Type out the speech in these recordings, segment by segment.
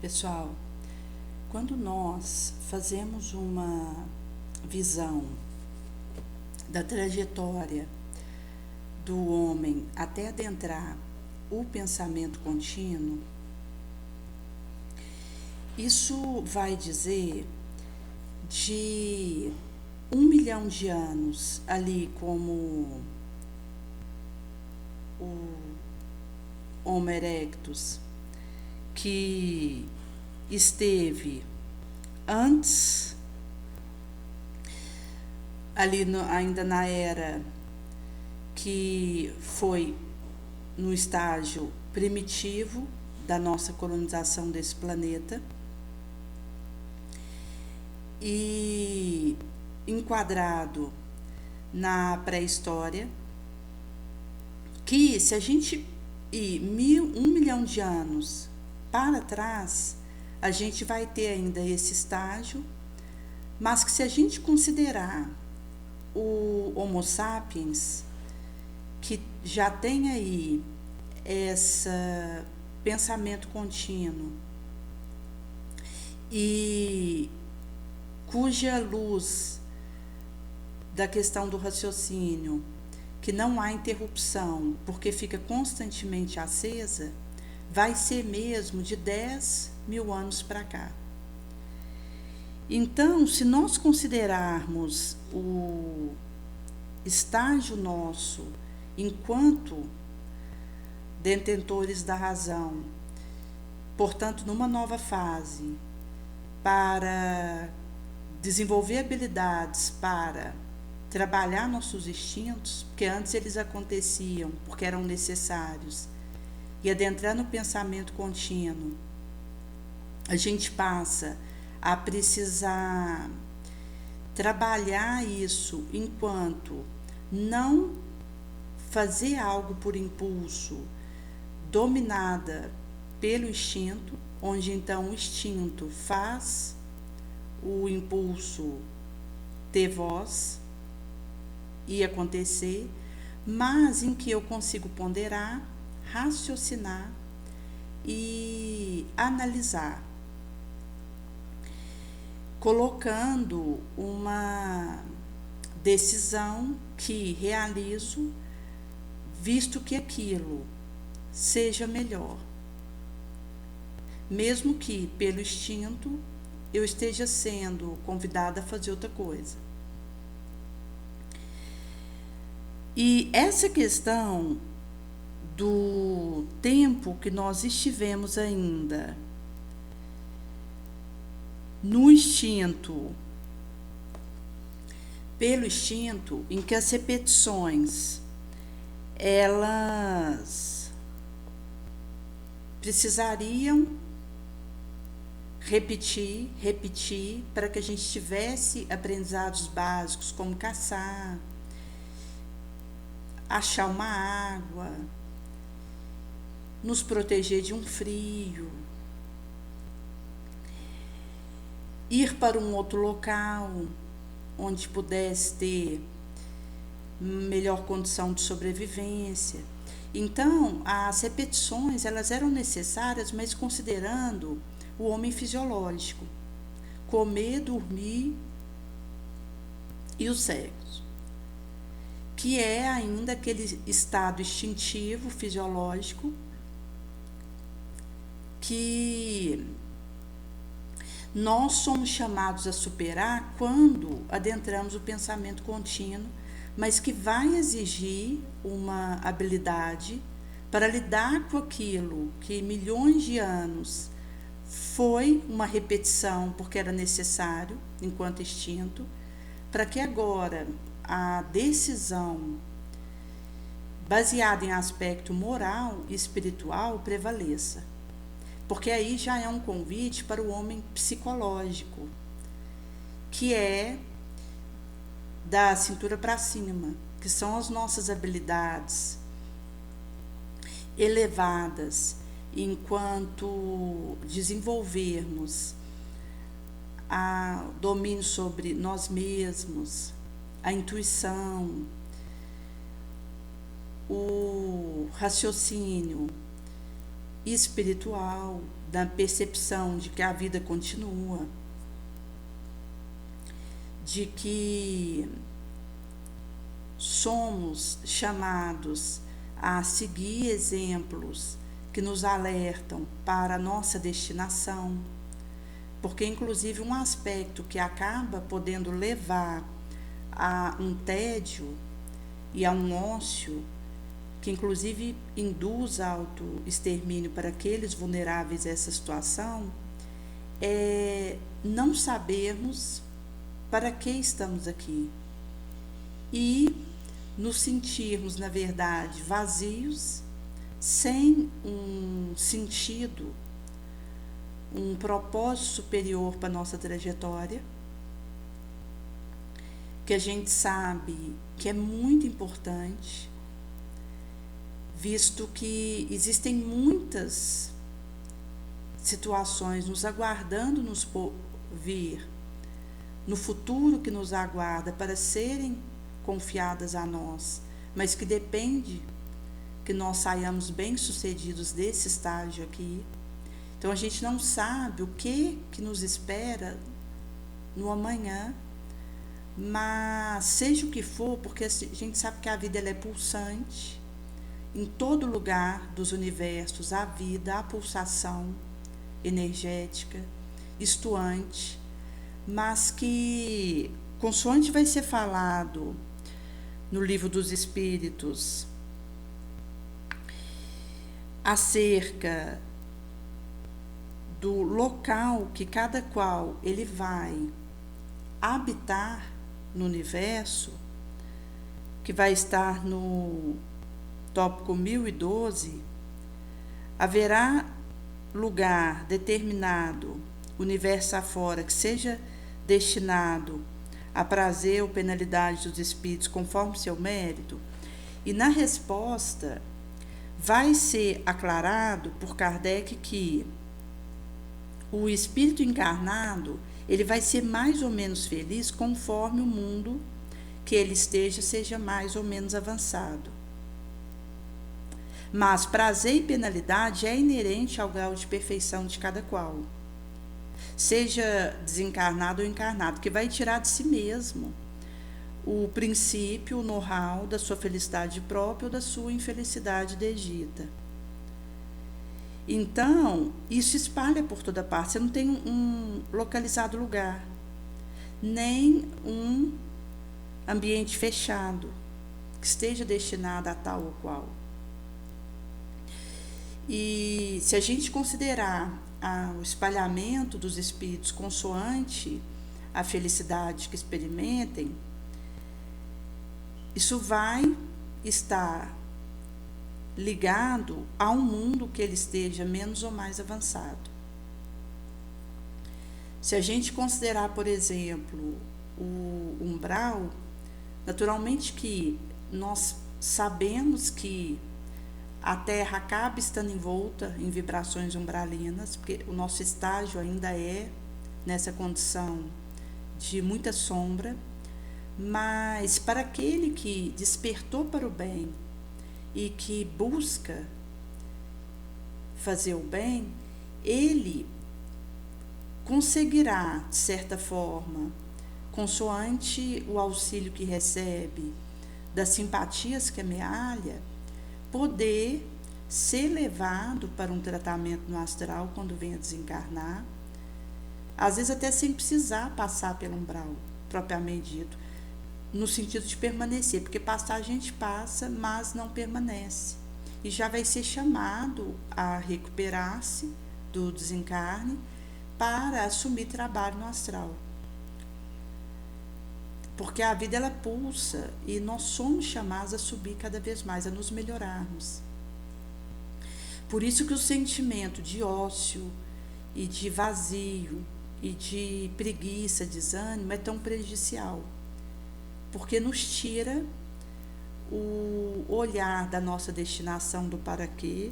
Pessoal, quando nós fazemos uma visão da trajetória do homem até adentrar o pensamento contínuo, isso vai dizer de 1 milhão de anos ali como o Homo erectus, que esteve antes, ali ainda na era que foi no estágio primitivo da nossa colonização desse planeta, e enquadrado na pré-história, que se a gente ir 1 milhão de anos para trás, a gente vai ter ainda esse estágio, mas que se a gente considerar o Homo sapiens, que já tem aí esse pensamento contínuo e cuja luz da questão do raciocínio, que não há interrupção, porque fica constantemente acesa, vai ser mesmo de 10 mil anos para cá. Então, se nós considerarmos o estágio nosso enquanto detentores da razão, portanto, numa nova fase, para desenvolver habilidades para trabalhar nossos instintos, porque antes eles aconteciam porque eram necessários, e adentrar no pensamento contínuo, a gente passa a precisar trabalhar isso enquanto não fazer algo por impulso, dominada pelo instinto, onde então o instinto faz o impulso ter voz e acontecer, mas em que eu consigo ponderar, raciocinar e analisar, colocando uma decisão que realizo, visto que aquilo seja melhor, mesmo que pelo instinto eu esteja sendo convidada a fazer outra coisa. E essa questão do tempo que nós estivemos ainda no instinto, pelo instinto, em que as repetições elas precisariam repetir, para que a gente tivesse aprendizados básicos como caçar, achar uma água, nos proteger de um frio, ir para um outro local onde pudesse ter melhor condição de sobrevivência. Então, as repetições elas eram necessárias, mas considerando o homem fisiológico, comer, dormir e o sexo, que é ainda aquele estado instintivo, fisiológico, que nós somos chamados a superar quando adentramos o pensamento contínuo, mas que vai exigir uma habilidade para lidar com aquilo que milhões de anos foi uma repetição porque era necessário enquanto instinto, para que agora a decisão baseada em aspecto moral e espiritual prevaleça. Porque aí já é um convite para o homem psicológico, que é da cintura para cima, que são as nossas habilidades elevadas, enquanto desenvolvermos o domínio sobre nós mesmos, a intuição, o raciocínio, espiritual, da percepção de que a vida continua, de que somos chamados a seguir exemplos que nos alertam para a nossa destinação, porque inclusive um aspecto que acaba podendo levar a um tédio e a um ócio, que inclusive induz autoextermínio para aqueles vulneráveis a essa situação, é não sabermos para que estamos aqui e nos sentirmos, na verdade, vazios, sem um sentido, um propósito superior para a nossa trajetória, que a gente sabe que é muito importante, visto que existem muitas situações nos aguardando nos vir, no futuro que nos aguarda para serem confiadas a nós, mas que depende que nós saiamos bem-sucedidos desse estágio aqui. Então a gente não sabe o que nos espera no amanhã, mas seja o que for, porque a gente sabe que a vida ela é pulsante, em todo lugar dos universos há vida, há pulsação energética, estuante, mas que, consoante vai ser falado no Livro dos Espíritos, acerca do local que cada qual ele vai habitar no universo, que vai estar no tópico 1012, haverá lugar determinado, universo afora, que seja destinado a prazer ou penalidade dos espíritos conforme seu mérito, e na resposta vai ser aclarado por Kardec que o espírito encarnado ele vai ser mais ou menos feliz conforme o mundo que ele esteja seja mais ou menos avançado. Mas prazer e penalidade é inerente ao grau de perfeição de cada qual, seja desencarnado ou encarnado, que vai tirar de si mesmo o princípio, o know-how da sua felicidade própria ou da sua infelicidade desdita. Então, isso espalha por toda parte. Você não tem um localizado lugar, nem um ambiente fechado que esteja destinado a tal ou qual. E se a gente considerar o espalhamento dos espíritos consoante a felicidade que experimentem, isso vai estar ligado a um mundo que ele esteja menos ou mais avançado. Se a gente considerar, por exemplo, o umbral, naturalmente que nós sabemos que a Terra acaba estando envolta em vibrações umbralinas, porque o nosso estágio ainda é nessa condição de muita sombra, mas para aquele que despertou para o bem e que busca fazer o bem, ele conseguirá, de certa forma, consoante o auxílio que recebe, das simpatias que amealha, poder ser levado para um tratamento no astral quando venha desencarnar, às vezes até sem precisar passar pelo umbral, propriamente dito, no sentido de permanecer, porque passar a gente passa, mas não permanece, e já vai ser chamado a recuperar-se do desencarne para assumir trabalho no astral. Porque a vida ela pulsa e nós somos chamados a subir cada vez mais, a nos melhorarmos. Por isso que o sentimento de ócio e de vazio e de preguiça, desânimo é tão prejudicial, porque nos tira o olhar da nossa destinação do para quê,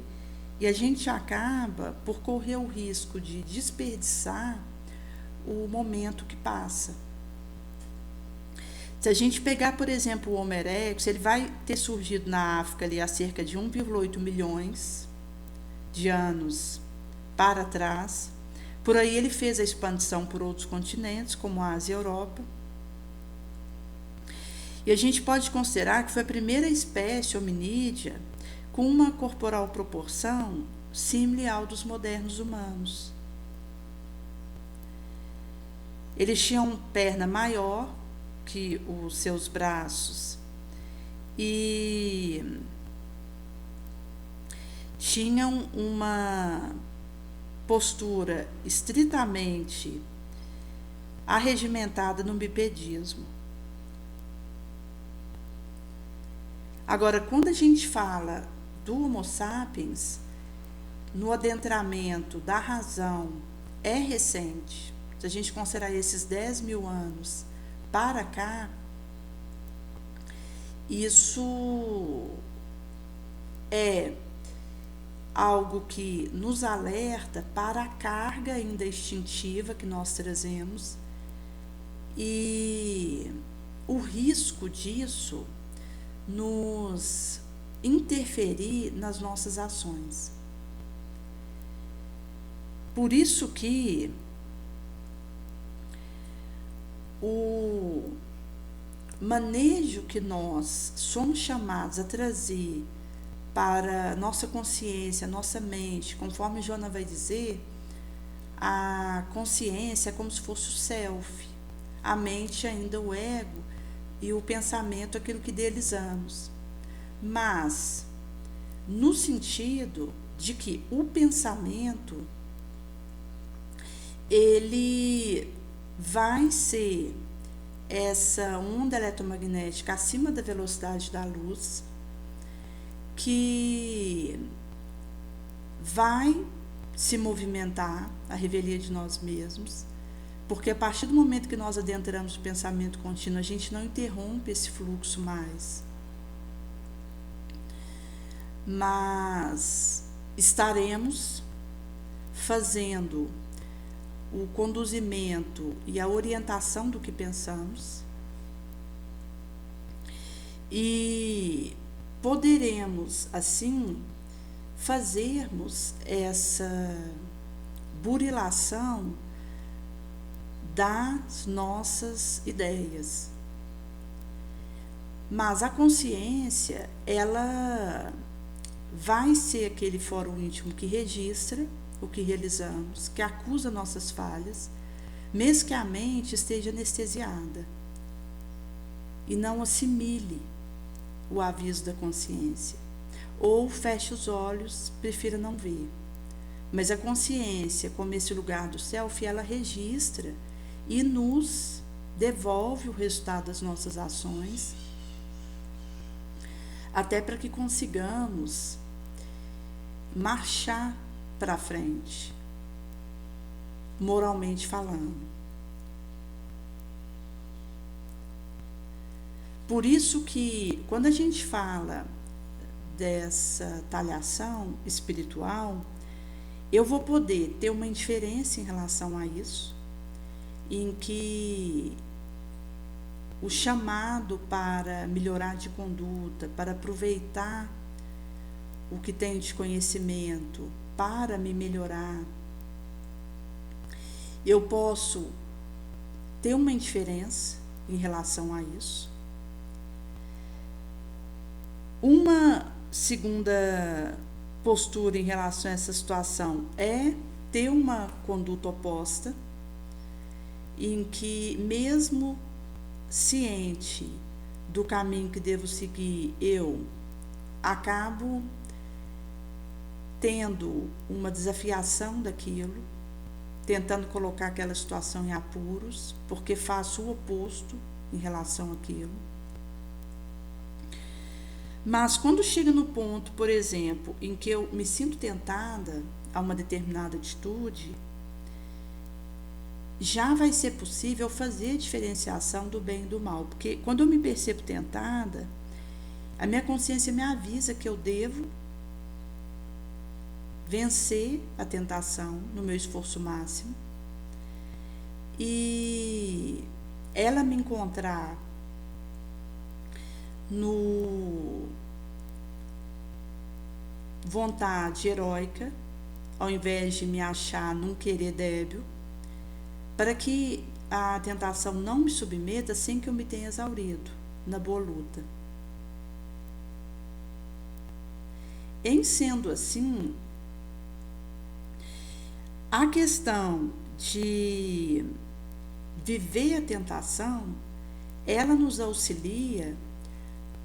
e a gente acaba por correr o risco de desperdiçar o momento que passa. Se a gente pegar, por exemplo, o Homo erectus, ele vai ter surgido na África ali há cerca de 1,8 milhões de anos para trás. Por aí ele fez a expansão por outros continentes, como a Ásia e a Europa. E a gente pode considerar que foi a primeira espécie hominídea com uma corporal proporção similar dos modernos humanos. Eles tinham perna maior que os seus braços e tinham uma postura estritamente arregimentada no bipedismo. Agora, quando a gente fala do Homo sapiens, no adentramento da razão é recente. Se a gente considerar esses 10 mil anos para cá, isso é algo que nos alerta para a carga ainda instintiva que nós trazemos e o risco disso nos interferir nas nossas ações. Por isso que o manejo que nós somos chamados a trazer para nossa consciência, nossa mente, conforme Joana vai dizer, a consciência é como se fosse o self, a mente ainda o ego e o pensamento aquilo que idealizamos. Mas no sentido de que o pensamento ele vai ser essa onda eletromagnética acima da velocidade da luz que vai se movimentar a revelia de nós mesmos, porque a partir do momento que nós adentramos o pensamento contínuo, a gente não interrompe esse fluxo mais, mas estaremos fazendo o conduzimento e a orientação do que pensamos e poderemos, assim, fazermos essa burilação das nossas ideias. Mas a consciência, ela vai ser aquele fórum íntimo que registra o que realizamos, que acusa nossas falhas, mesmo que a mente esteja anestesiada e não assimile o aviso da consciência, ou feche os olhos, prefira não ver. Mas a consciência, como esse lugar do self, ela registra e nos devolve o resultado das nossas ações, até para que consigamos marchar para frente, moralmente falando. Por isso que, quando a gente fala dessa talhação espiritual, eu vou poder ter uma indiferença em relação a isso, em que o chamado para melhorar de conduta, para aproveitar o que tenho de conhecimento, para me melhorar, eu posso ter uma indiferença em relação a isso. Uma segunda postura em relação a essa situação é ter uma conduta oposta, em que, mesmo ciente do caminho que devo seguir, eu acabo tendo uma desafiação daquilo, tentando colocar aquela situação em apuros, porque faço o oposto em relação àquilo. Mas quando chega no ponto, por exemplo, em que eu me sinto tentada a uma determinada atitude, já vai ser possível fazer a diferenciação do bem e do mal, porque quando eu me percebo tentada, a minha consciência me avisa que eu devo vencer a tentação no meu esforço máximo e ela me encontrar no vontade heróica ao invés de me achar num querer débil, para que a tentação não me submeta sem que eu me tenha exaurido na boa luta. Em sendo assim, a questão de viver a tentação, ela nos auxilia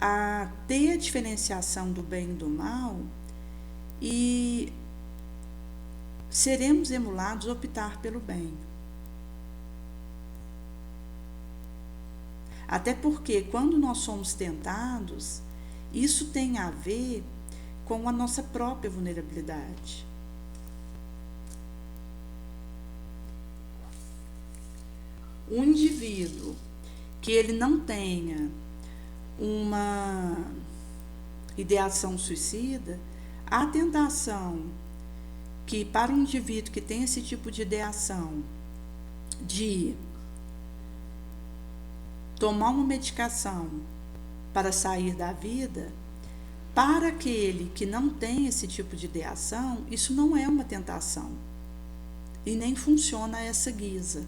a ter a diferenciação do bem e do mal e seremos emulados a optar pelo bem. Até porque quando nós somos tentados, isso tem a ver com a nossa própria vulnerabilidade. Um indivíduo que ele não tenha uma ideação suicida, a tentação que para um indivíduo que tem esse tipo de ideação de tomar uma medicação para sair da vida, para aquele que não tem esse tipo de ideação, isso não é uma tentação e nem funciona essa guisa,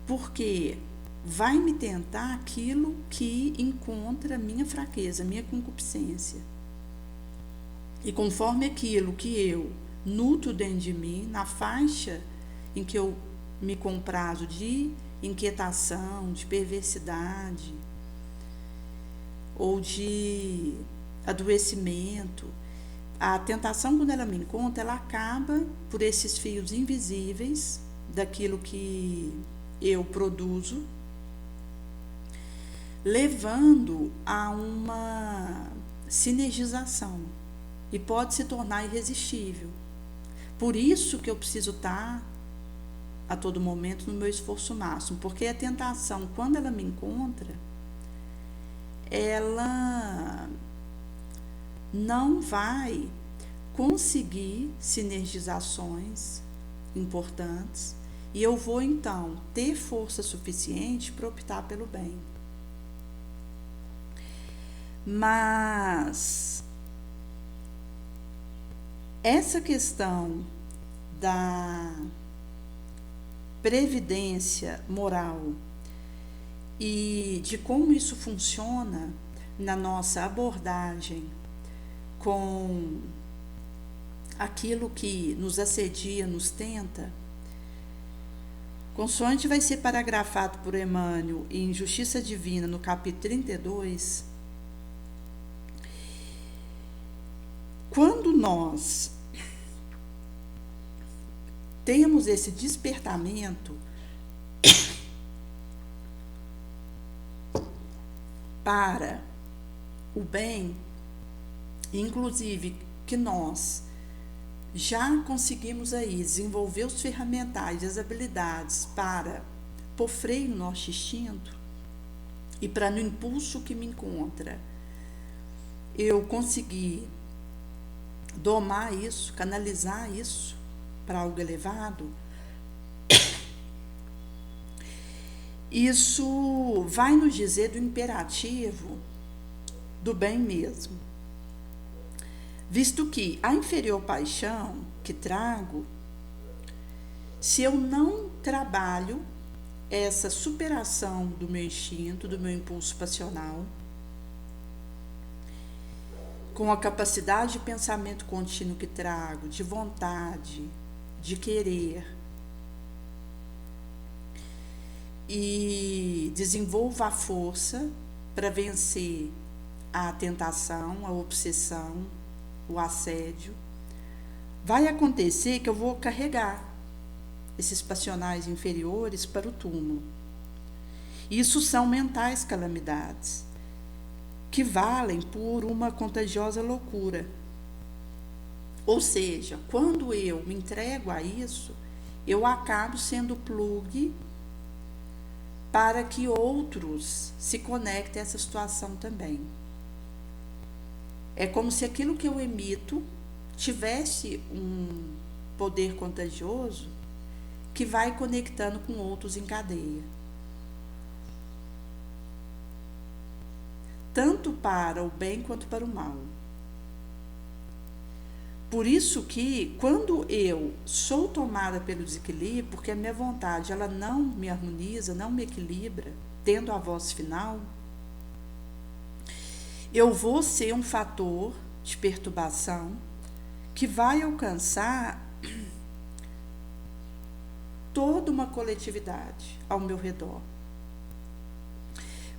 porque vai me tentar aquilo que encontra minha fraqueza, minha concupiscência. E conforme aquilo que eu nutro dentro de mim, na faixa em que eu me comprazo de inquietação, de perversidade ou de adoecimento, a tentação, quando ela me encontra, ela acaba por esses fios invisíveis daquilo que eu produzo, levando a uma sinergização e pode se tornar irresistível. Por isso que eu preciso estar a todo momento no meu esforço máximo, porque a tentação, quando ela me encontra, ela não vai conseguir sinergizações importantes e eu vou então ter força suficiente para optar pelo bem. Mas essa questão da previdência moral e de como isso funciona na nossa abordagem com aquilo que nos assedia, nos tenta, consoante vai ser paragrafado por Emmanuel em Justiça Divina, no capítulo 32, quando nós temos esse despertamento para o bem, inclusive que nós já conseguimos aí desenvolver os ferramentais e as habilidades para pôr freio no nosso instinto e para no impulso que me encontra eu conseguir domar isso, canalizar isso para algo elevado, isso vai nos dizer do imperativo do bem mesmo. Visto que a inferior paixão que trago, se eu não trabalho essa superação do meu instinto, do meu impulso passional, com a capacidade de pensamento contínuo que trago, de vontade, de querer, e desenvolvo a força para vencer a tentação, a obsessão, o assédio, vai acontecer que eu vou carregar esses passionais inferiores para o túmulo. Isso são mentais calamidades, que valem por uma contagiosa loucura. Ou seja, quando eu me entrego a isso, eu acabo sendo plug para que outros se conectem a essa situação também. É como se aquilo que eu emito tivesse um poder contagioso que vai conectando com outros em cadeia. Tanto para o bem quanto para o mal. por isso que quando eu sou tomada pelo desequilíbrio, porque a minha vontade ela não me harmoniza, não me equilibra, tendo a voz final, eu vou ser um fator de perturbação que vai alcançar toda uma coletividade ao meu redor.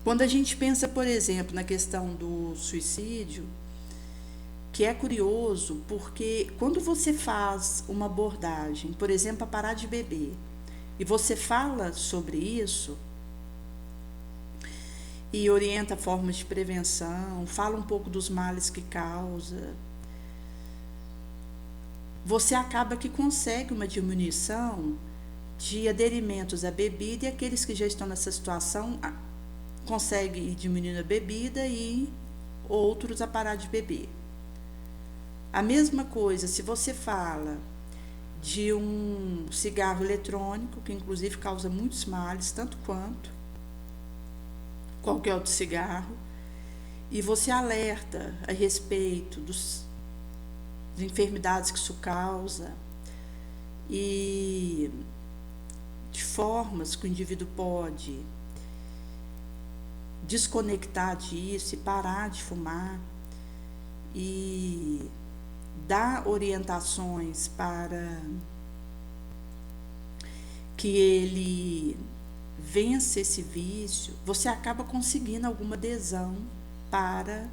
Quando a gente pensa, por exemplo, na questão do suicídio, que é curioso, porque quando você faz uma abordagem, por exemplo, a parar de beber, e você fala sobre isso, e orienta formas de prevenção, fala um pouco dos males que causa, você acaba que consegue uma diminuição de aderimentos à bebida, e aqueles que já estão nessa situação conseguem ir diminuindo a bebida e outros a parar de beber. A mesma coisa, se você fala de um cigarro eletrônico, que inclusive causa muitos males, tanto quanto qualquer outro cigarro, e você alerta a respeito das enfermidades que isso causa e de formas que o indivíduo pode desconectar disso e parar de fumar, e dar orientações para que ele vença esse vício, você acaba conseguindo alguma adesão para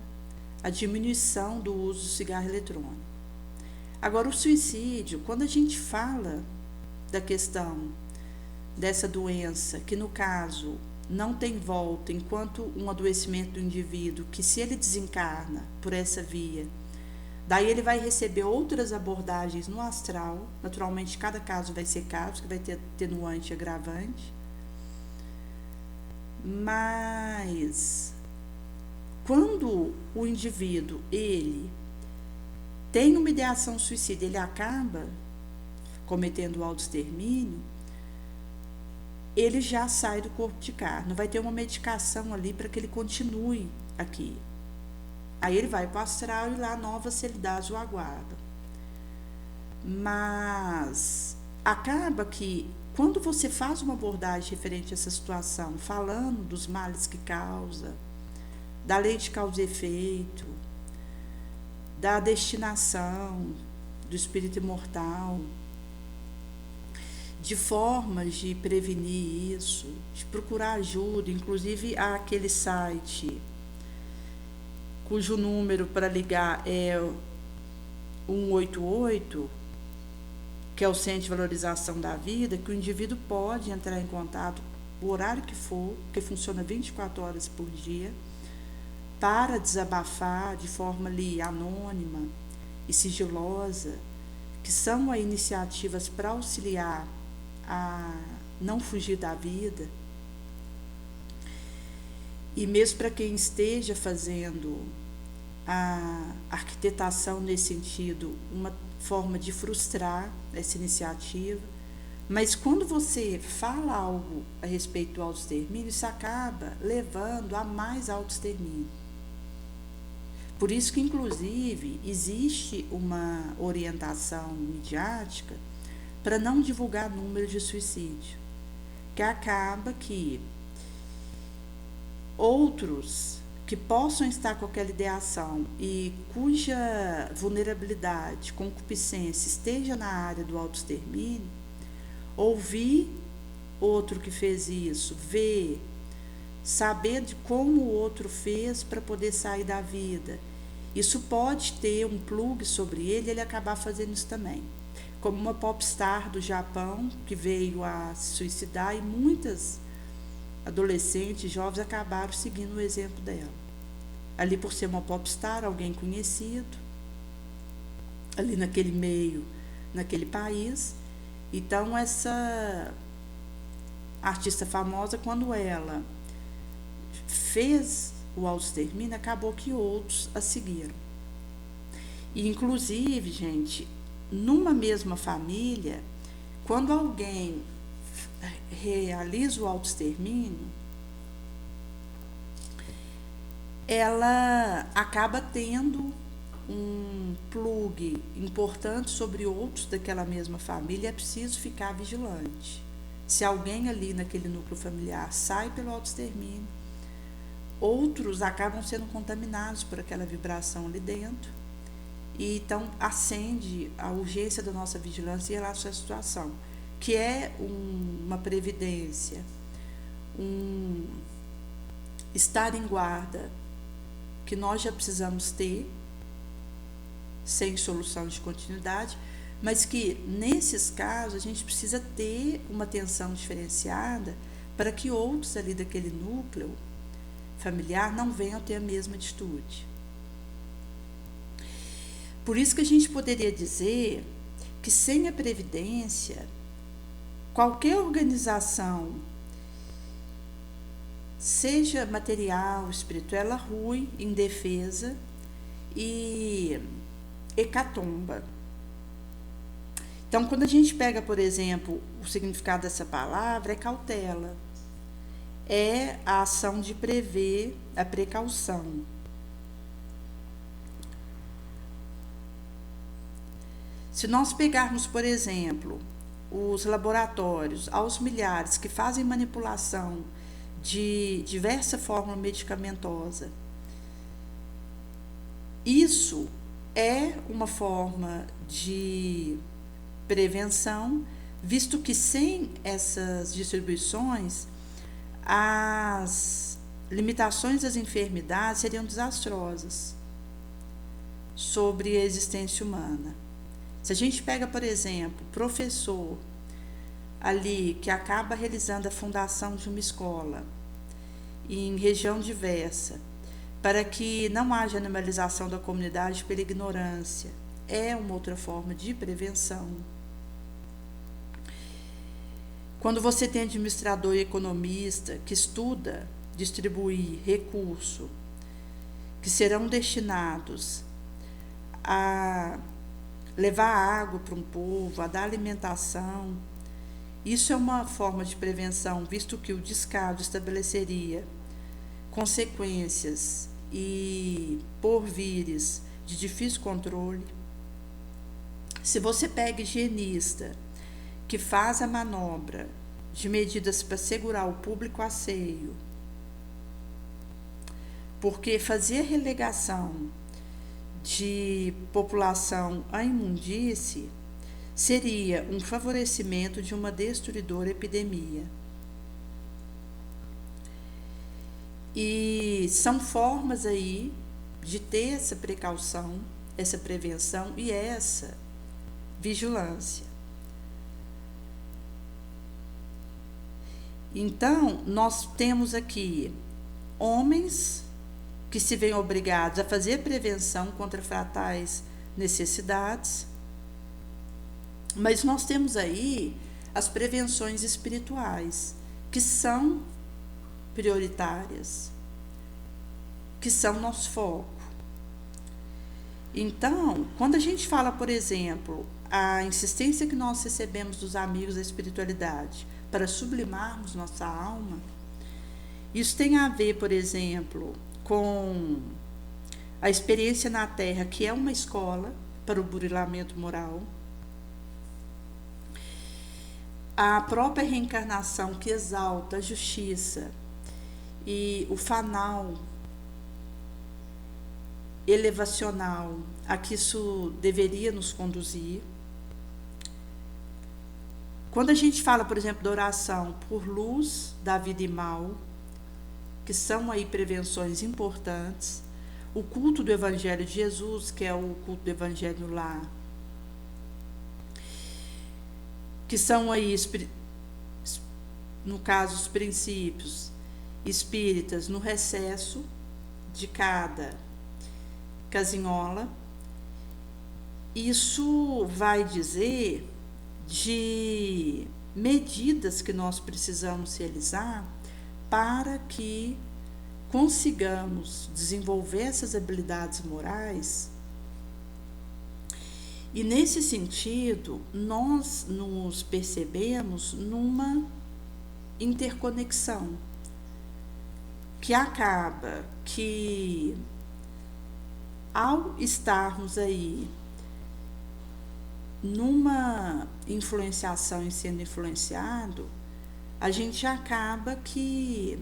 a diminuição do uso do cigarro eletrônico. Agora, o suicídio, quando a gente fala da questão dessa doença, que no caso não tem volta enquanto um adoecimento do indivíduo, que se ele desencarna por essa via, daí ele vai receber outras abordagens no astral, naturalmente cada caso vai ser caso, que vai ter atenuante e agravante, mas quando o indivíduo, ele tem uma ideação suicida, ele acaba cometendo o autoextermínio, ele já sai do corpo de carne, vai ter uma medicação ali para que ele continue aqui. Aí ele vai para o astral e lá novas realidades o aguardam. Mas acaba que quando você faz uma abordagem referente a essa situação, falando dos males que causa, da lei de causa e efeito, da destinação do espírito imortal, de formas de prevenir isso, de procurar ajuda, inclusive há aquele site cujo número para ligar é 188, que é o Centro de Valorização da Vida, que o indivíduo pode entrar em contato o horário que for, que funciona 24 horas por dia, para desabafar de forma ali anônima e sigilosa, que são iniciativas para auxiliar a não fugir da vida. E mesmo para quem esteja fazendo a arquitetação nesse sentido, uma forma de frustrar essa iniciativa, mas quando você fala algo a respeito do autoextermínio, isso acaba levando a mais autoextermínio. Por isso que, inclusive, existe uma orientação midiática para não divulgar número de suicídio, que acaba que outros que possam estar com aquela ideação e cuja vulnerabilidade, concupiscência esteja na área do autoextermínio, ouvir outro que fez isso, ver, saber de como o outro fez para poder sair da vida, isso pode ter um plug sobre ele e ele acabar fazendo isso também. Como uma popstar do Japão que veio a se suicidar, e muitas adolescentes, jovens acabaram seguindo o exemplo dela. Ali por ser uma popstar, alguém conhecido, ali naquele meio, naquele país. Então essa artista famosa, quando ela fez o autoextermínio, acabou que outros a seguiram. E inclusive, gente, numa mesma família, quando alguém realiza o autoextermínio, ela acaba tendo um plug importante sobre outros daquela mesma família, é preciso ficar vigilante. Se alguém ali naquele núcleo familiar sai pelo autoextermínio, outros acabam sendo contaminados por aquela vibração ali dentro, e então acende a urgência da nossa vigilância em relação à situação, que é uma previdência, estar em guarda, que nós já precisamos ter, sem solução de continuidade, mas que nesses casos a gente precisa ter uma atenção diferenciada para que outros ali daquele núcleo familiar não venham ter a mesma atitude. Por isso que a gente poderia dizer que sem a previdência, qualquer organização, seja material, espiritual, ela rui, indefesa e hecatomba. Então, quando a gente pega, por exemplo, o significado dessa palavra, é cautela, é a ação de prever, a precaução. Se nós pegarmos, por exemplo, os laboratórios, aos milhares que fazem manipulação de diversa fórmula medicamentosa, isso é uma forma de prevenção, visto que sem essas distribuições, as limitações das enfermidades seriam desastrosas sobre a existência humana. Se a gente pega, por exemplo, professor ali que acaba realizando a fundação de uma escola em região diversa, para que não haja animalização da comunidade pela ignorância, é uma outra forma de prevenção. Quando você tem administrador e economista que estuda distribuir recursos que serão destinados a levar água para um povo, a dar alimentação, isso é uma forma de prevenção, visto que o descaso estabeleceria consequências e porvires de difícil controle. Se você pega higienista que faz a manobra de medidas para segurar o público asseio, porque fazer relegação de população à imundície seria um favorecimento de uma destruidora epidemia. E são formas aí de ter essa precaução, essa prevenção e essa vigilância. Então, nós temos aqui homens que se veem obrigados a fazer prevenção contra fatais necessidades, mas nós temos aí as prevenções espirituais, que são prioritárias, que são nosso foco. Então, quando a gente fala, por exemplo, a insistência que nós recebemos dos amigos da espiritualidade para sublimarmos nossa alma, isso tem a ver, por exemplo, com a experiência na Terra, que é uma escola para o burilamento moral, a própria reencarnação que exalta a justiça e o fanal elevacional a que isso deveria nos conduzir. Quando a gente fala, por exemplo, da oração por luz da vida e mal, que são aí prevenções importantes, o culto do Evangelho de Jesus, que é o culto do Evangelho no lar, que são aí, no caso, os princípios espíritas no recesso de cada casinhola. Isso vai dizer de medidas que nós precisamos realizar para que consigamos desenvolver essas habilidades morais. E nesse sentido, nós nos percebemos numa interconexão que acaba que ao estarmos aí numa influenciação e sendo influenciado, a gente acaba que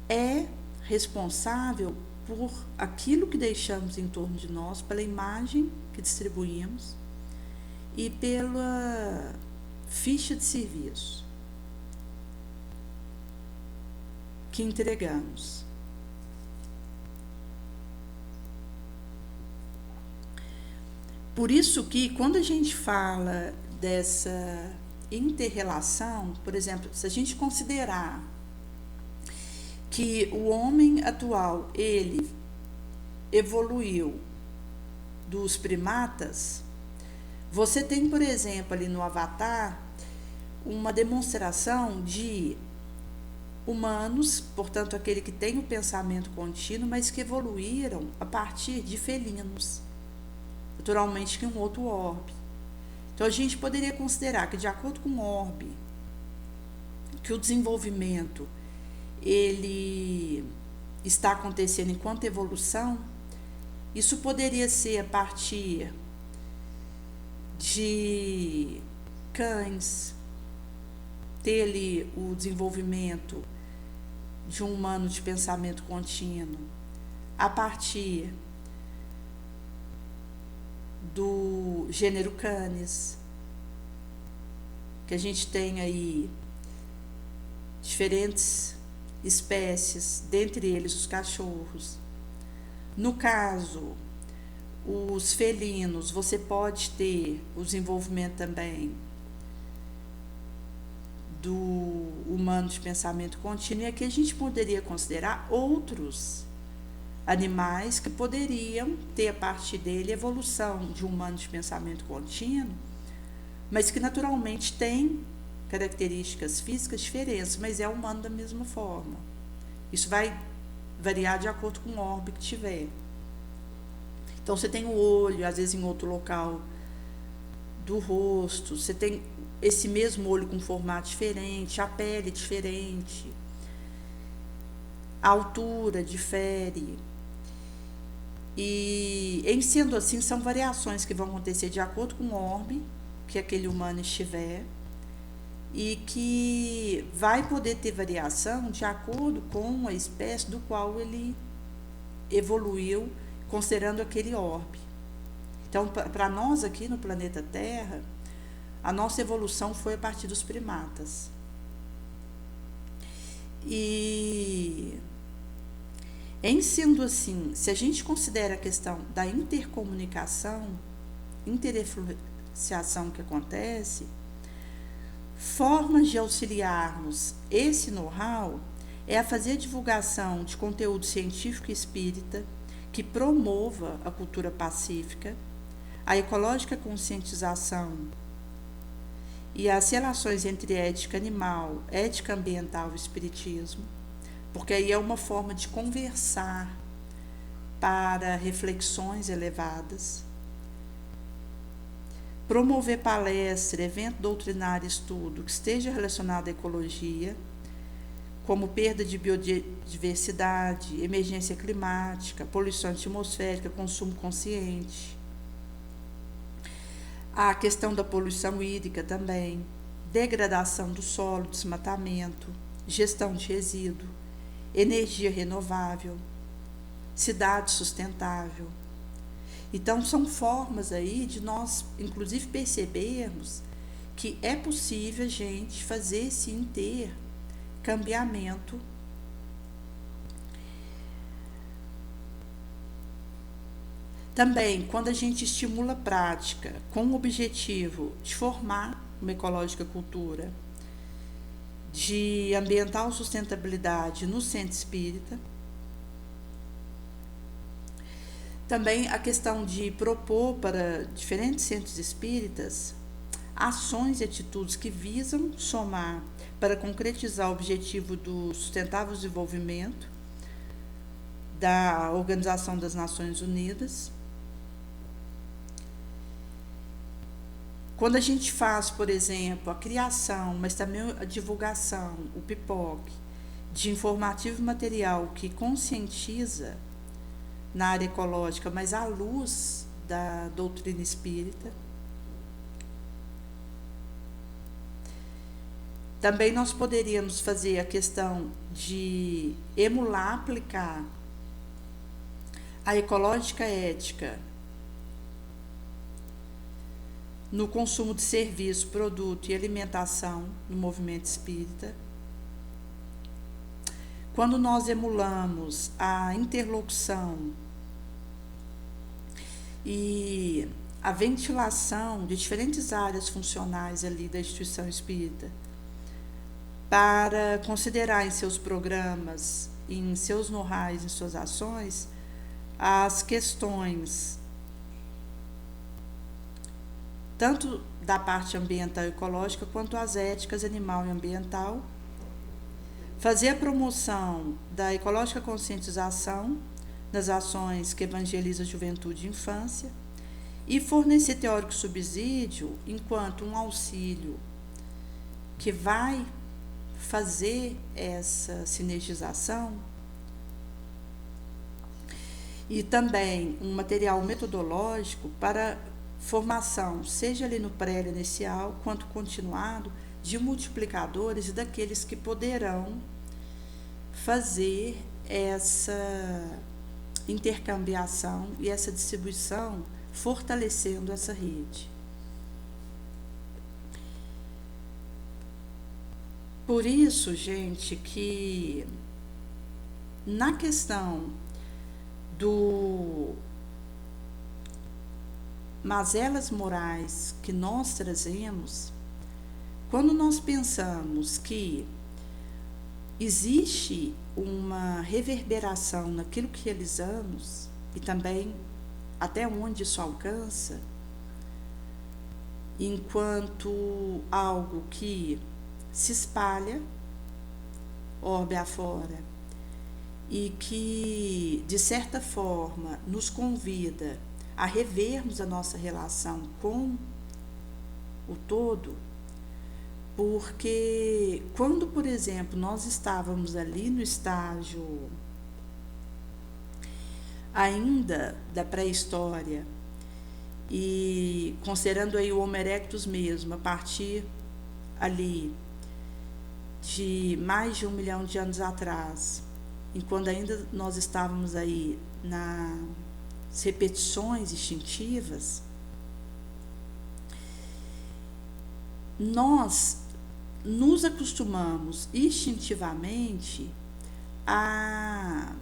é responsável por aquilo que deixamos em torno de nós, pela imagem que distribuímos e pela ficha de serviço que entregamos. Por isso que quando a gente fala dessa inter-relação, por exemplo, se a gente considerar que o homem atual, ele evoluiu dos primatas, você tem, por exemplo, ali no Avatar, uma demonstração de humanos, portanto, aquele que tem o pensamento contínuo, mas que evoluíram a partir de felinos, naturalmente que um outro orbe. Então, a gente poderia considerar que, de acordo com o orbe, que o desenvolvimento ele está acontecendo enquanto evolução, isso poderia ser a partir de cães, ter ali o desenvolvimento de um humano de pensamento contínuo, a partir do gênero Canis, que a gente tem aí diferentes espécies, dentre eles os cachorros. No caso, os felinos, você pode ter o desenvolvimento também do humano de pensamento contínuo, e aqui a gente poderia considerar outros animais que poderiam ter a partir dele evolução de um humano de pensamento contínuo, mas que naturalmente tem características físicas diferentes, mas é humano da mesma forma. Isso vai variar de acordo com o orbe que tiver. Então, você tem o olho, às vezes em outro local do rosto, você tem esse mesmo olho com formato diferente, a pele diferente, a altura difere. E, em sendo assim, são variações que vão acontecer de acordo com o orbe que aquele humano estiver, e que vai poder ter variação de acordo com a espécie do qual ele evoluiu, considerando aquele orbe. Então, para nós aqui no planeta Terra, a nossa evolução foi a partir dos primatas. E, em sendo assim, se a gente considera a questão da intercomunicação, intereferenciação que acontece, formas de auxiliarmos esse know-how é a fazer a divulgação de conteúdo científico e espírita que promova a cultura pacífica, a ecológica conscientização e as relações entre ética animal, ética ambiental e espiritismo, porque aí é uma forma de conversar para reflexões elevadas. Promover palestra, evento doutrinário, estudo que esteja relacionado à ecologia, como perda de biodiversidade, emergência climática, poluição atmosférica, consumo consciente. A questão da poluição hídrica também, degradação do solo, desmatamento, gestão de resíduo, energia renovável, cidade sustentável. Então, são formas aí de nós, inclusive, percebermos que é possível a gente fazer esse intercambiamento também, quando a gente estimula a prática com o objetivo de formar uma ecológica cultura, de ambiental sustentabilidade no centro espírita. Também a questão de propor para diferentes centros espíritas ações e atitudes que visam somar para concretizar o objetivo do sustentável desenvolvimento da Organização das Nações Unidas. Quando a gente faz, por exemplo, a criação, mas também a divulgação, o PIPOC, de informativo e material que conscientiza na área ecológica, mas à luz da doutrina espírita. Também nós poderíamos fazer a questão de emular, aplicar a ecológica ética no consumo de serviço, produto e alimentação no movimento espírita. Quando nós emulamos a interlocução e a ventilação de diferentes áreas funcionais ali da instituição espírita, para considerar em seus programas, em seus know-hows, em suas ações, as questões tanto da parte ambiental e ecológica, quanto as éticas animal e ambiental, fazer a promoção da ecológica conscientização nas ações que evangelizam a juventude e infância, e fornecer teórico subsídio enquanto um auxílio que vai fazer essa sinergização, e também um material metodológico para formação, seja ali no pré-inicial quanto continuado, de multiplicadores e daqueles que poderão fazer essa intercambiação e essa distribuição, fortalecendo essa rede. Por isso, gente, que na questão do mazelas morais que nós trazemos, quando nós pensamos que existe uma reverberação naquilo que realizamos e também até onde isso alcança, enquanto algo que se espalha orbe afora e que, de certa forma, nos convida a revermos a nossa relação com o todo, porque quando, por exemplo, nós estávamos ali no estágio ainda da pré-história e considerando aí o Homo erectus mesmo, a partir ali de mais de 1 milhão de anos atrás, enquanto ainda nós estávamos aí nas repetições instintivas, nós nos acostumamos instintivamente a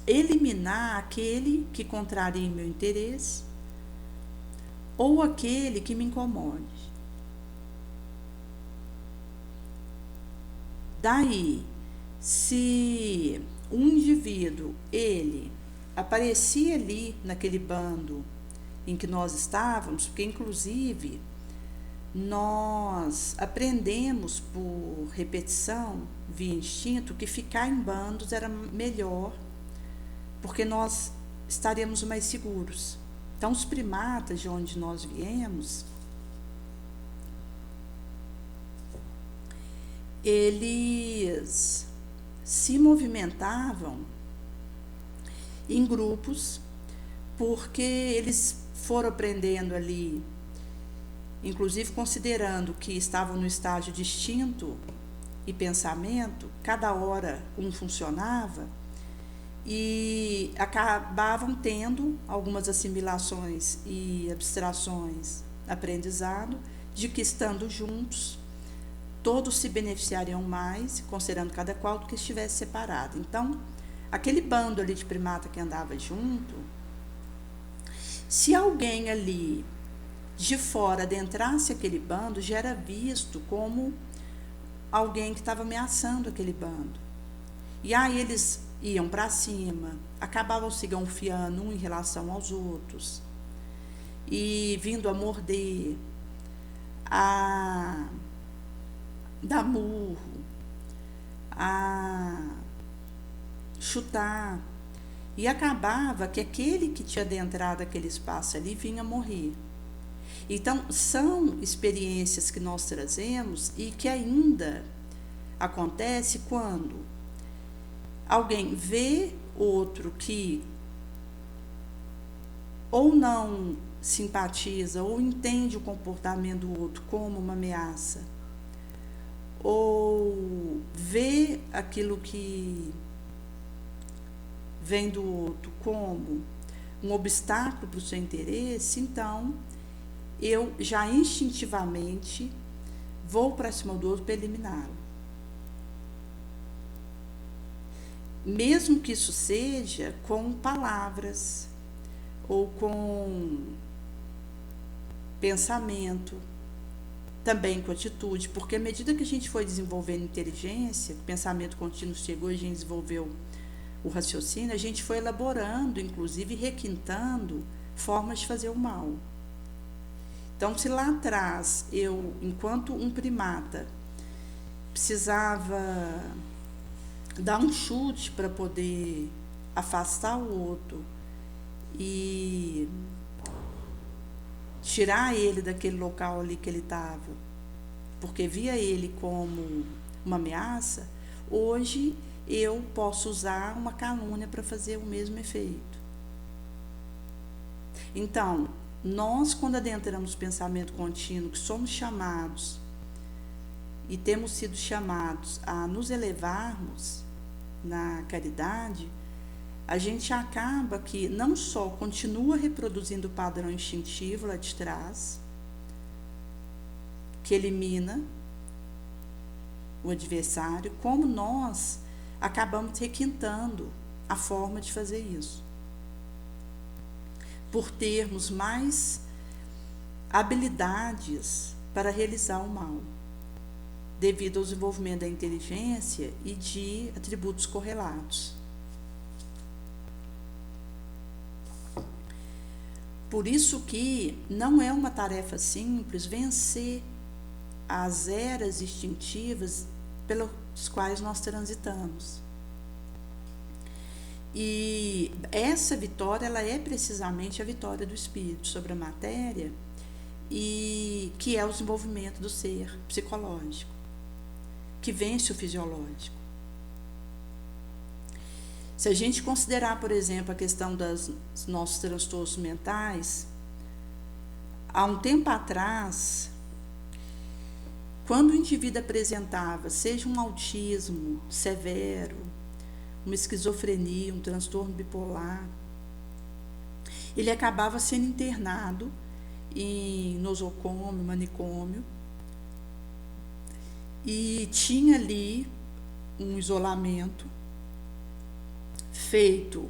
eliminar aquele que contraria meu interesse ou aquele que me incomode. Daí, se um indivíduo, ele aparecia ali naquele bando em que nós estávamos, porque inclusive nós aprendemos por repetição, via instinto, que ficar em bandos era melhor, porque nós estaríamos mais seguros. Então, os primatas de onde nós viemos, eles se movimentavam em grupos, porque eles foram aprendendo ali, inclusive considerando que estavam no estágio de instinto e pensamento, cada hora um funcionava, e acabavam tendo algumas assimilações e abstrações, aprendizado, de que estando juntos, todos se beneficiariam mais, considerando cada qual, do que estivesse separado. Então, aquele bando ali de primata que andava junto, se alguém ali de fora adentrasse aquele bando, já era visto como alguém que estava ameaçando aquele bando. E aí eles iam para cima, acabavam se gonfiando um em relação aos outros, e vindo a morder, a dar murro, a chutar, e acabava que aquele que tinha adentrado aquele espaço ali vinha morrer. Então, são experiências que nós trazemos e que ainda acontece quando alguém vê outro que ou não simpatiza ou entende o comportamento do outro como uma ameaça, ou vê aquilo que vem do outro como um obstáculo para o seu interesse, então eu já instintivamente vou para cima do outro para eliminá-lo. Mesmo que isso seja com palavras ou com pensamento, também com atitude, porque à medida que a gente foi desenvolvendo inteligência, o pensamento contínuo chegou e a gente desenvolveu o raciocínio, a gente foi elaborando, inclusive requintando formas de fazer o mal. Então, se lá atrás eu, enquanto um primata, precisava dar um chute para poder afastar o outro e tirar ele daquele local ali que ele estava, porque via ele como uma ameaça, hoje eu posso usar uma calúnia para fazer o mesmo efeito. Então, nós, quando adentramos o pensamento contínuo, que somos chamados e temos sido chamados a nos elevarmos na caridade, a gente acaba que não só continua reproduzindo o padrão instintivo lá de trás, que elimina o adversário, como nós acabamos requintando a forma de fazer isso, por termos mais habilidades para realizar o mal, devido ao desenvolvimento da inteligência e de atributos correlatos. Por isso que não é uma tarefa simples vencer as eras instintivas pelas quais nós transitamos. E essa vitória, ela é precisamente a vitória do espírito sobre a matéria, e que é o desenvolvimento do ser psicológico, que vence o fisiológico. Se a gente considerar, por exemplo, a questão dos nossos transtornos mentais, há um tempo atrás, quando o indivíduo apresentava, seja um autismo severo, uma esquizofrenia, um transtorno bipolar, ele acabava sendo internado em nosocômio, manicômio, e tinha ali um isolamento feito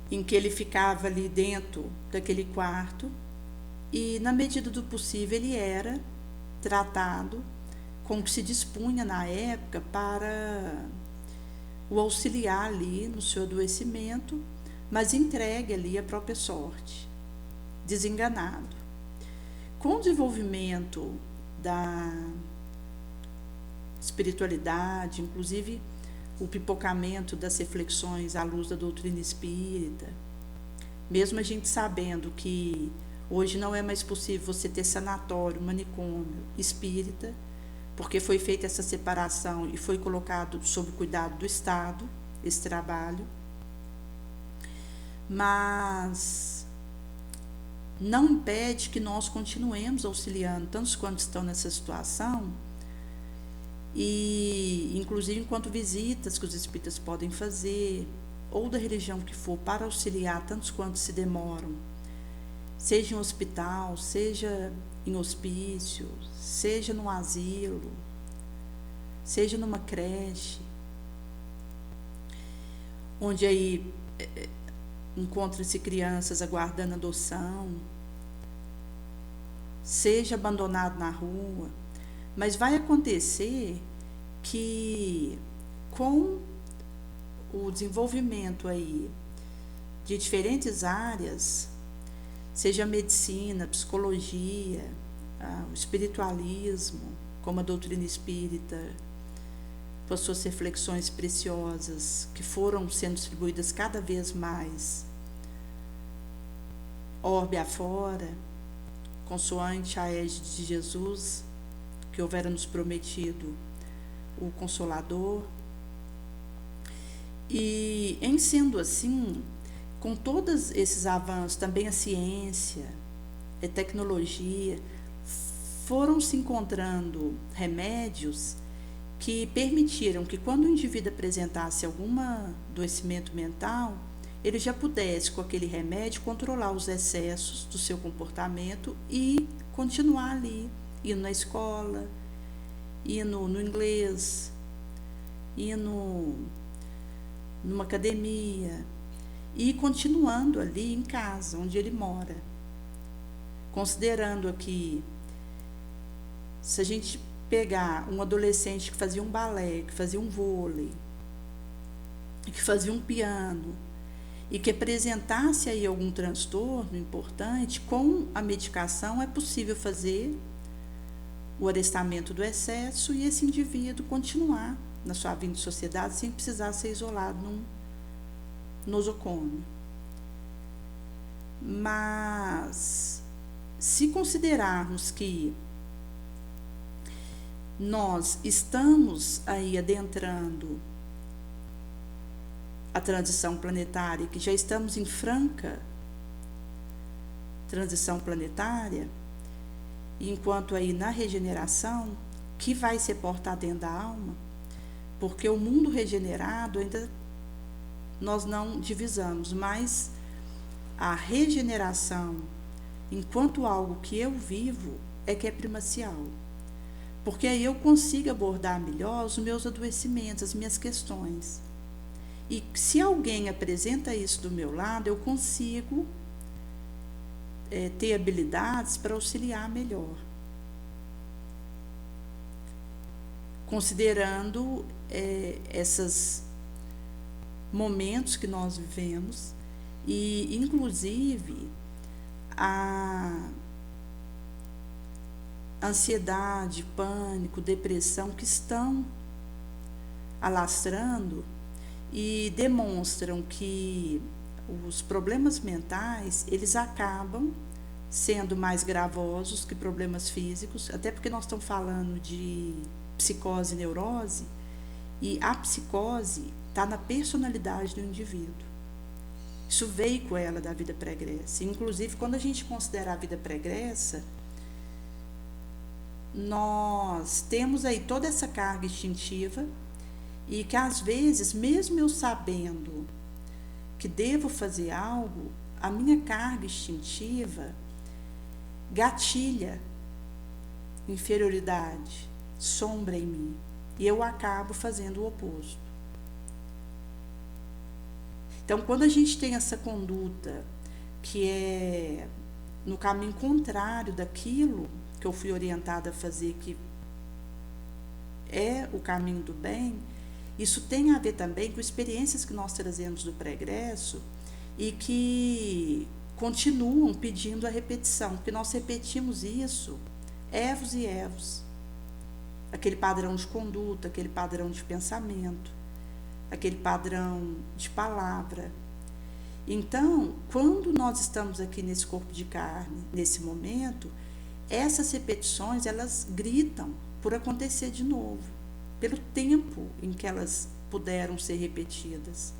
em que ele ficava ali dentro daquele quarto e, na medida do possível, ele era tratado com o que se dispunha na época para o auxiliar ali no seu adoecimento, mas entregue ali à própria sorte, desenganado. Com o desenvolvimento da espiritualidade, inclusive o pipocamento das reflexões à luz da doutrina espírita, mesmo a gente sabendo que hoje não é mais possível você ter sanatório, manicômio espírita, porque foi feita essa separação e foi colocado sob o cuidado do Estado, esse trabalho, mas não impede que nós continuemos auxiliando tantos quantos estão nessa situação, e inclusive enquanto visitas que os espíritas podem fazer, ou da religião que for, para auxiliar tantos quantos se demoram, seja em um hospital, seja em hospício, seja num asilo, seja numa creche, onde aí encontram-se crianças aguardando adoção, seja abandonado na rua. Mas vai acontecer que, com o desenvolvimento aí de diferentes áreas, seja a medicina, a psicologia, o espiritualismo, como a doutrina espírita, com as suas reflexões preciosas, que foram sendo distribuídas cada vez mais, orbe afora, consoante a égide de Jesus, que houvera nos prometido o Consolador. E, em sendo assim, com todos esses avanços, também a ciência, a tecnologia, foram se encontrando remédios que permitiram que quando o indivíduo apresentasse algum adoecimento mental, ele já pudesse, com aquele remédio, controlar os excessos do seu comportamento e continuar ali, indo na escola, indo no inglês, indo numa academia e continuando ali em casa, onde ele mora. Considerando aqui, se a gente pegar um adolescente que fazia um balé, que fazia um vôlei, que fazia um piano, e que apresentasse aí algum transtorno importante, com a medicação é possível fazer o arestamento do excesso e esse indivíduo continuar na sua vida de sociedade sem precisar ser isolado num nosocômio. Mas, se considerarmos que nós estamos aí adentrando a transição planetária, que já estamos em franca transição planetária, enquanto aí na regeneração, que vai ser portado dentro da alma, porque o mundo regenerado ainda nós não divisamos, mas a regeneração, enquanto algo que eu vivo, é que é primacial. Porque aí eu consigo abordar melhor os meus adoecimentos, as minhas questões. E se alguém apresenta isso do meu lado, eu consigo ter habilidades para auxiliar melhor. Considerando esses momentos que nós vivemos e, inclusive, a ansiedade, pânico, depressão que estão alastrando e demonstram que os problemas mentais, eles acabam sendo mais gravosos que problemas físicos, até porque nós estamos falando de psicose e neurose, e a psicose está na personalidade do indivíduo. Isso veio com ela da vida pregressa. Inclusive, quando a gente considera a vida pregressa, nós temos aí toda essa carga instintiva e que às vezes, mesmo eu sabendo que devo fazer algo, a minha carga instintiva gatilha inferioridade, sombra em mim, e eu acabo fazendo o oposto. Então, quando a gente tem essa conduta que é no caminho contrário daquilo que eu fui orientada a fazer, que é o caminho do bem, isso tem a ver também com experiências que nós trazemos do pregresso e que continuam pedindo a repetição, porque nós repetimos isso evos e evos. Aquele padrão de conduta, aquele padrão de pensamento, aquele padrão de palavra. Então, quando nós estamos aqui nesse corpo de carne, nesse momento, essas repetições, elas gritam por acontecer de novo, pelo tempo em que elas puderam ser repetidas.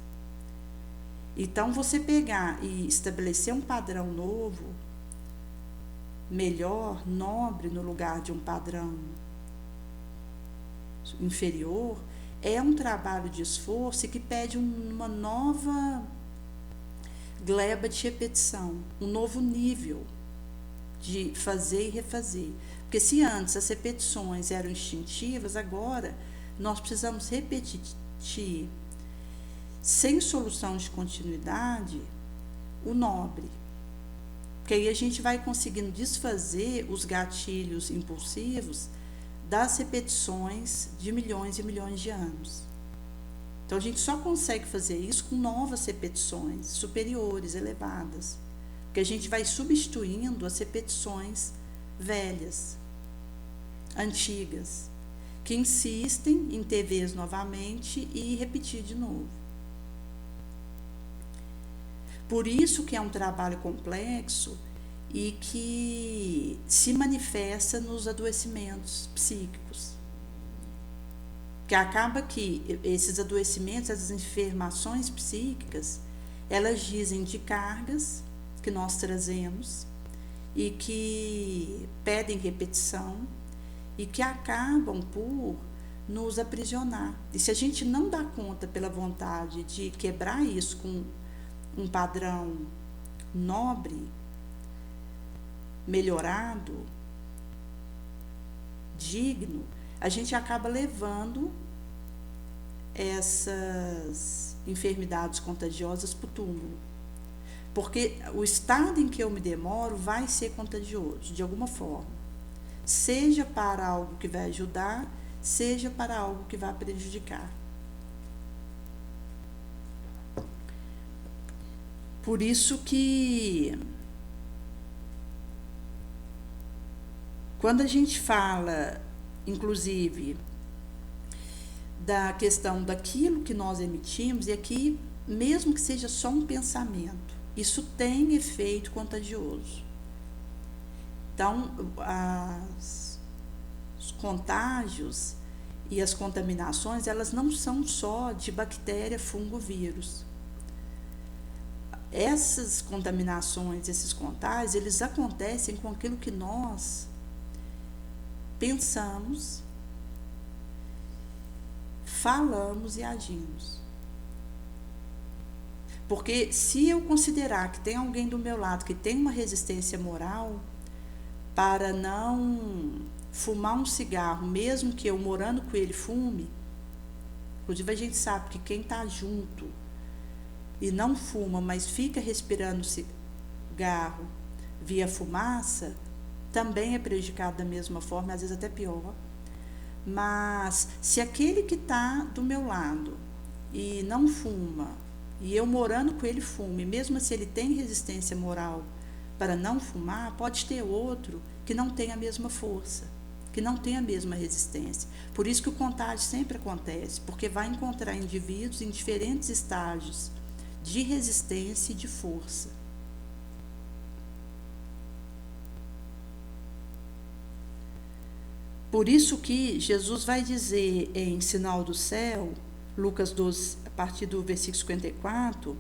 Então, você pegar e estabelecer um padrão novo, melhor, nobre, no lugar de um padrão inferior, é um trabalho de esforço e que pede uma nova gleba de repetição, um novo nível de fazer e refazer. Porque se antes as repetições eram instintivas, agora nós precisamos repetir sem solução de continuidade o nobre. Porque aí a gente vai conseguindo desfazer os gatilhos impulsivos das repetições de milhões e milhões de anos. Então a gente só consegue fazer isso com novas repetições superiores, elevadas, porque a gente vai substituindo as repetições velhas, antigas, que insistem em ter vez novamente e repetir de novo. Por isso que é um trabalho complexo e que se manifesta nos adoecimentos psíquicos. Que acaba que esses adoecimentos, essas enfermações psíquicas, elas dizem de cargas que nós trazemos e que pedem repetição e que acabam por nos aprisionar. E se a gente não dá conta pela vontade de quebrar isso com um padrão nobre, melhorado, digno, a gente acaba levando essas enfermidades contagiosas para o túmulo. Porque o estado em que eu me demoro vai ser contagioso, de alguma forma. Seja para algo que vai ajudar, seja para algo que vai prejudicar. Por isso que, quando a gente fala, inclusive, da questão daquilo que nós emitimos, e aqui, mesmo que seja só um pensamento, isso tem efeito contagioso. Então, os contágios e as contaminações, elas não são só de bactéria, fungo, vírus. Essas contaminações, esses contágios, eles acontecem com aquilo que nós pensamos, falamos e agimos. Porque se eu considerar que tem alguém do meu lado que tem uma resistência moral para não fumar um cigarro, mesmo que eu morando com ele fume, inclusive a gente sabe que quem está junto e não fuma, mas fica respirando cigarro via fumaça, também é prejudicado da mesma forma, às vezes até pior. Mas se aquele que está do meu lado e não fuma, e eu morando com ele fume, mesmo se ele tem resistência moral para não fumar, pode ter outro que não tem a mesma força, que não tem a mesma resistência. Por isso que o contágio sempre acontece, porque vai encontrar indivíduos em diferentes estágios de resistência e de força. Por isso que Jesus vai dizer em Sinal do Céu, Lucas 12, a partir do versículo 54,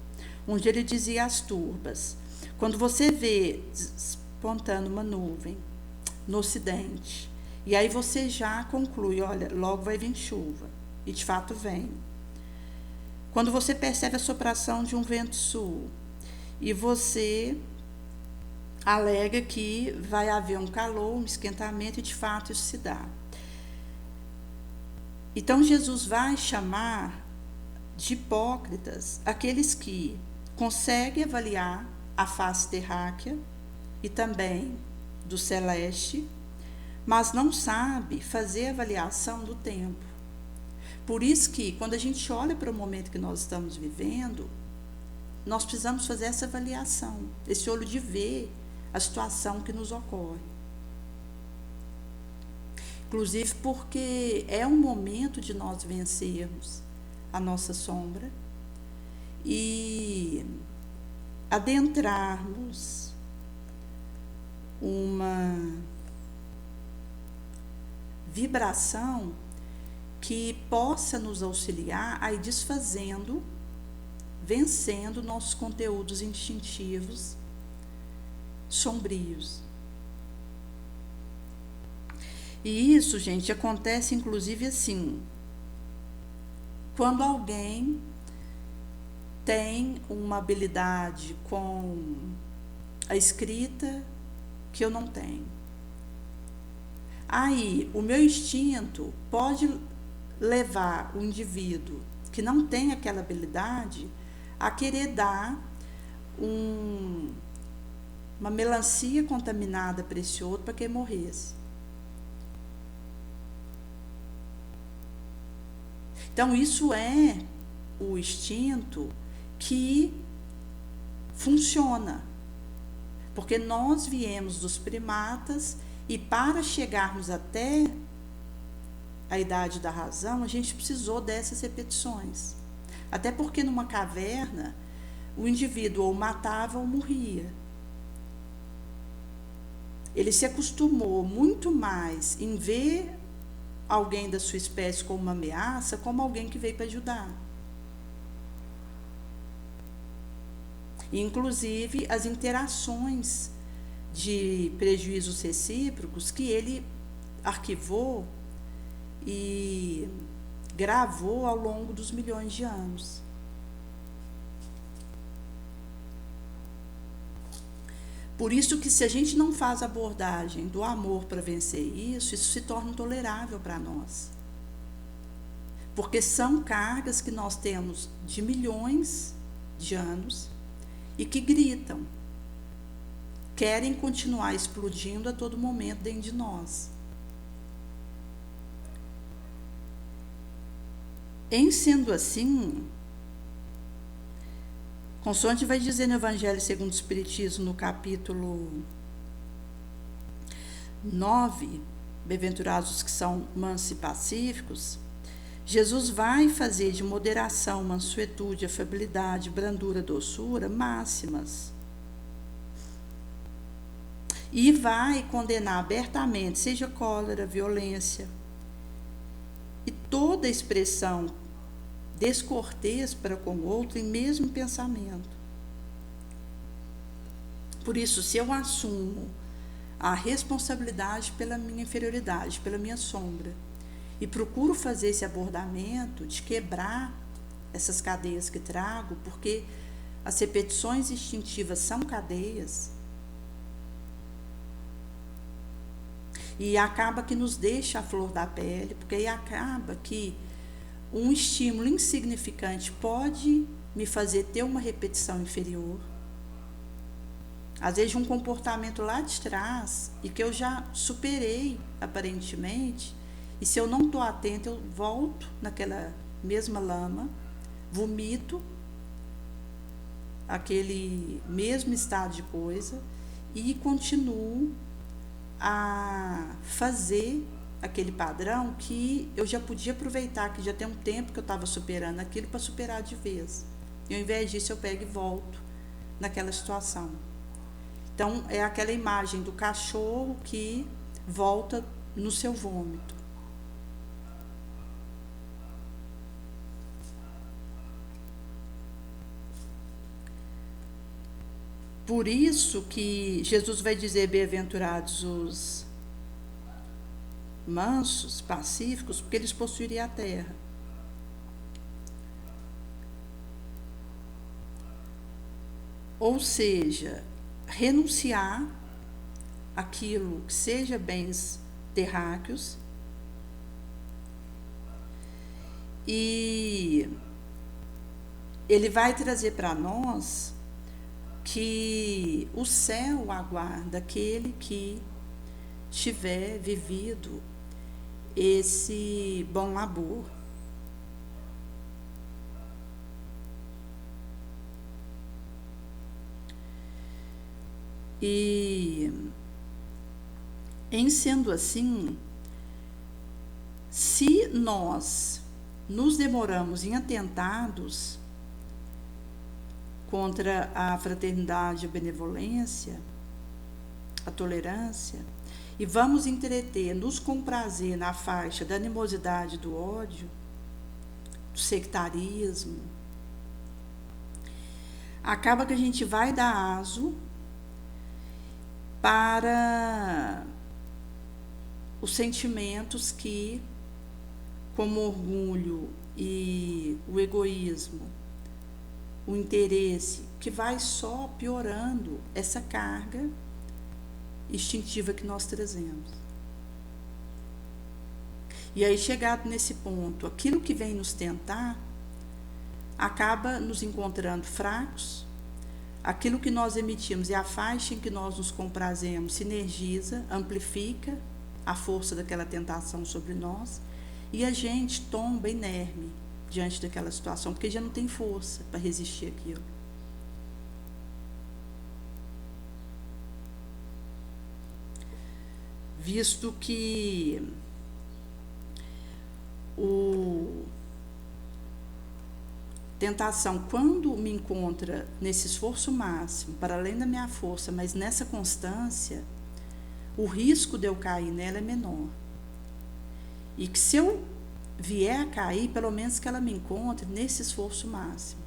onde ele dizia às turbas: quando você vê despontando uma nuvem no ocidente, e aí você já conclui, olha, logo vai vir chuva, e de fato vem. Quando você percebe a sopração de um vento sul, e você alega que vai haver um calor, um esquentamento, e de fato isso se dá. Então Jesus vai chamar de hipócritas aqueles que conseguem avaliar a face terráquea e também do celeste, mas não sabe fazer a avaliação do tempo. Por isso que, quando a gente olha para o momento que nós estamos vivendo, nós precisamos fazer essa avaliação, esse olho de ver a situação que nos ocorre. Inclusive porque é um momento de nós vencermos a nossa sombra e adentrarmos uma vibração que possa nos auxiliar a ir desfazendo, vencendo nossos conteúdos instintivos sombrios. E isso, gente, acontece inclusive assim, quando alguém tem uma habilidade com a escrita que eu não tenho. Aí, o meu instinto pode levar o indivíduo que não tem aquela habilidade a querer dar uma melancia contaminada para esse outro para que ele morresse. Então, isso é o instinto que funciona, porque nós viemos dos primatas e para chegarmos até a idade da razão, a gente precisou dessas repetições. Até porque numa caverna, o indivíduo ou matava ou morria. Ele se acostumou muito mais em ver alguém da sua espécie como uma ameaça, como alguém que veio para ajudar. inclusive as interações de prejuízos recíprocos que ele arquivou e gravou ao longo dos milhões de anos. Por isso que se a gente não faz a abordagem do amor para vencer isso se torna intolerável para nós. Porque são cargas que nós temos de milhões de anos e que gritam, querem continuar explodindo a todo momento dentro de nós. Em sendo assim, consoante vai dizer no Evangelho segundo o Espiritismo, no capítulo 9, bem-aventurados os que são mansos e pacíficos, Jesus vai fazer de moderação, mansuetude, afabilidade, brandura, doçura, máximas. E vai condenar abertamente, seja cólera, violência, e toda expressão descortês para com o outro em mesmo pensamento. Por isso, se eu assumo a responsabilidade pela minha inferioridade, pela minha sombra, e procuro fazer esse abordamento de quebrar essas cadeias que trago, porque as repetições instintivas são cadeias, e acaba que nos deixa a flor da pele, porque aí acaba que um estímulo insignificante pode me fazer ter uma repetição inferior, às vezes um comportamento lá de trás, e que eu já superei aparentemente, e se eu não estou atenta, eu volto naquela mesma lama, vomito aquele mesmo estado de coisa e continuo a fazer aquele padrão que eu já podia aproveitar, que já tem um tempo que eu estava superando aquilo para superar de vez. E ao invés disso eu pego e volto naquela situação. Então é aquela imagem do cachorro que volta no seu vômito. Por isso que Jesus vai dizer, bem-aventurados os mansos, pacíficos, porque eles possuiriam a terra. Ou seja, renunciar aquilo que seja bens terráqueos e ele vai trazer para nós que o céu aguarda aquele que tiver vivido esse bom labor. E, em sendo assim, se nós nos demoramos em atentados contra a fraternidade, a benevolência, a tolerância, e vamos entreter, nos comprazer na faixa da animosidade, do ódio, do sectarismo, acaba que a gente vai dar aso para os sentimentos que, como o orgulho e o egoísmo, o interesse, que vai só piorando essa carga instintiva que nós trazemos. E aí, chegado nesse ponto, aquilo que vem nos tentar acaba nos encontrando fracos, aquilo que nós emitimos e a faixa em que nós nos comprazemos sinergiza, amplifica a força daquela tentação sobre nós, e a gente tomba inerme diante daquela situação, porque já não tem força para resistir àquilo. Visto que tentação, quando me encontra nesse esforço máximo, para além da minha força, mas nessa constância, o risco de eu cair nela é menor. E que se eu vier a cair, pelo menos que ela me encontre nesse esforço máximo.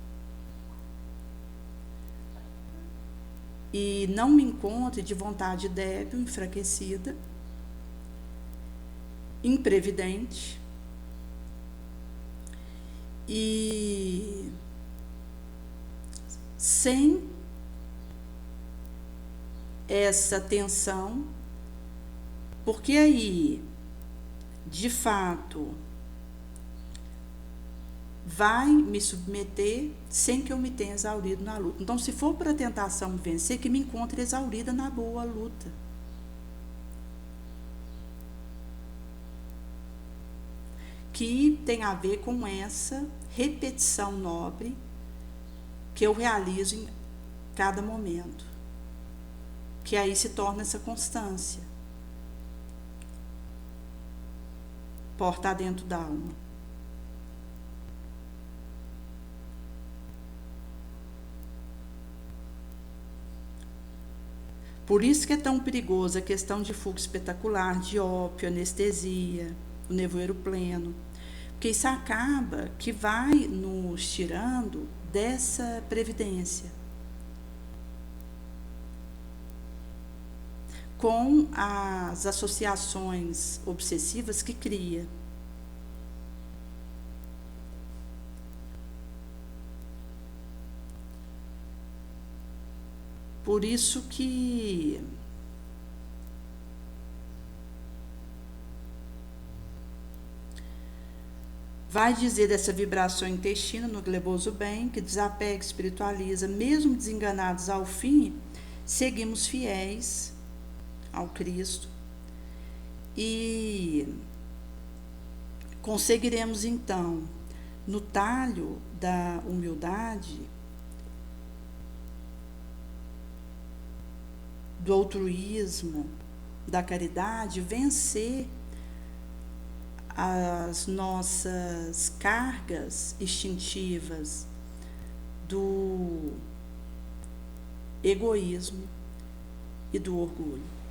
e não me encontre de vontade débil, enfraquecida, imprevidente e sem essa tensão, porque aí, de fato, vai me submeter sem que eu me tenha exaurido na luta. Então, se for para a tentação me vencer, que me encontre exaurida na boa luta. Que tem a ver com essa repetição nobre que eu realizo em cada momento. Que aí se torna essa constância. Porta dentro da alma. Por isso que é tão perigosa a questão de fuga espetacular, de ópio, anestesia, o nevoeiro pleno. Porque isso acaba que vai nos tirando dessa previdência. Com as associações obsessivas que cria. Por isso que vai dizer dessa vibração intestina no gleboso bem, que desapega, espiritualiza, mesmo desenganados ao fim, seguimos fiéis ao Cristo e conseguiremos então, no talho da humildade, do altruísmo, da caridade, vencer as nossas cargas instintivas do egoísmo e do orgulho.